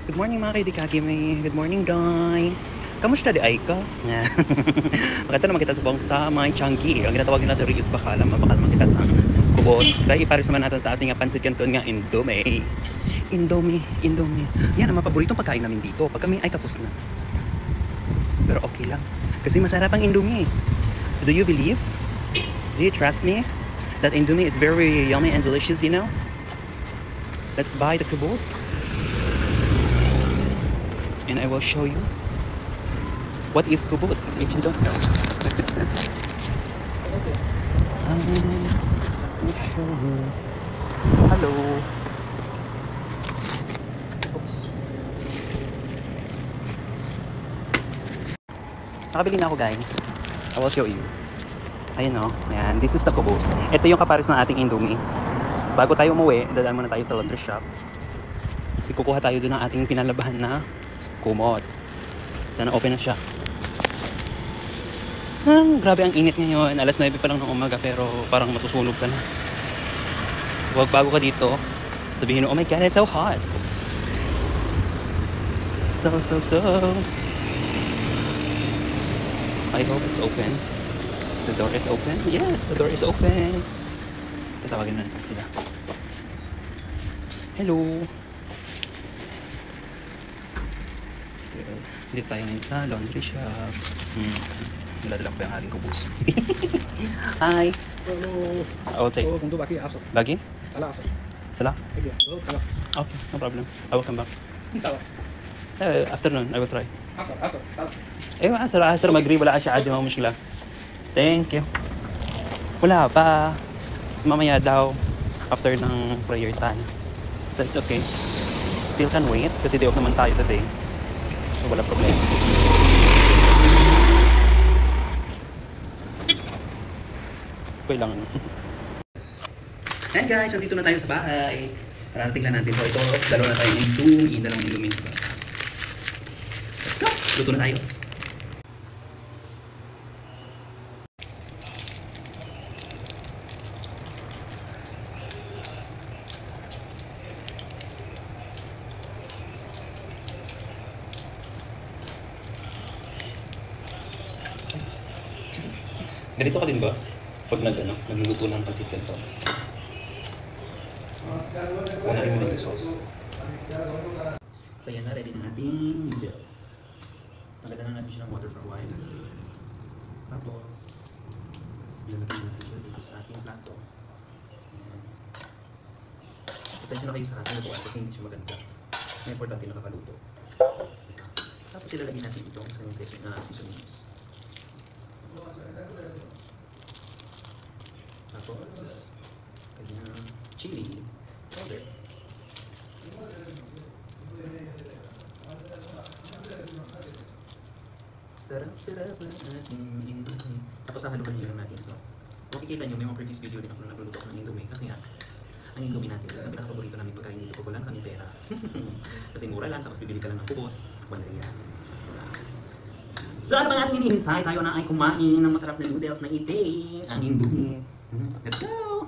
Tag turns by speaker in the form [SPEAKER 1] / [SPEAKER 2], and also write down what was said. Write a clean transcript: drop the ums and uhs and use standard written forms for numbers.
[SPEAKER 1] Good morning mga kaidikagimi. Good morning, Doy. Kamusta di ay ka? Makita naman kita sa buong sa may Changi. Ang ginatawag natin rin is bakala. Mabakal naman kita sa kubos. Kaya iparis naman natin sa ating pansit canton nga Indomie. Indomie. Yan ang mga paboritong pagkain namin dito. Pag kami ay tapos na. Pero okay lang. Kasi masarap ang Indomie. Do you believe? Do you trust me? That Indomie is very yummy and delicious, you know? Let's buy the kubos. And I will show you what is kubos if you don't know. I will show you. Hello. Oops. Nakabili na ako, guys. I will show you. Ayan o. Ayan. This is the kubos. Ito yung kapares ng ating Indomie. Bago tayo umuwi, dadaan muna tayo sa laundry shop. Kasi kukuha tayo doon ng ating pinalabahan na kumot. Sana open na siya. Grabe ang init ngayon. Alas 9 pa lang ng umaga pero parang masusunog ka na. Huwag bago ka dito, sabihin mo, oh my god, it's so hot. So. I hope it's open. The door is open. Yes, the door is open. Tatawagin na natin sila. Hello. Dito tayo ngayon sa laundry shop. Niladala ko pa yung aking kubos. Hi.
[SPEAKER 2] Hello.
[SPEAKER 1] I will take.
[SPEAKER 2] Kung bagi ako.
[SPEAKER 1] Bagi?
[SPEAKER 2] Sala ako.
[SPEAKER 1] Sala?
[SPEAKER 2] Sige. Sala.
[SPEAKER 1] Okay, no problem. I will come back.
[SPEAKER 2] Sala.
[SPEAKER 1] Afternoon, I will try.
[SPEAKER 2] Ako. Sala.
[SPEAKER 1] Asar magri wala siya adi mga mushkila. Thank you. Wala pa. Mamaya daw after ng prayer time. So it's okay. Still can wait kasi day off naman tayo today. So wala problema. Okay lang. And guys, nandito na tayo sa bahay. Pararating lang natin to. Ito, dalawa na tayo Indomie. Dalawang Indomie. Let's go! Luto na tayo. Ganito ka din ba? Pag nagluluto ng pansit canton. Unahin mo na yung sauce. So yan na, ready na ating noodles. Nagdala na natin siya ng water for a while. Tapos, ilalagay natin siya dito sa ating plato. Ayan. Pasensya na kayo sa ating lutuan kasi hindi siya maganda. May importante na kakaluto. Tapos ilalagay natin itong seasonings. Tapos, kanyang chili powder. Sarap na ating Indomie. Tapos hahalukan nyo natin ito. Makikita nyo, may mga previous video din ako na nagluluto ng Indomie. Kasi nga, ang Indomie natin, kasi ang pinaka-paborito namin pagkain dito pag wala kami pera. Kasi mura lang, tapos bibili ka lang ng kubos. Wala yan. So ano ba natin hinihintay? Tayo na ay kumain ng masarap na noodles na ite ang Indomie. Let's go!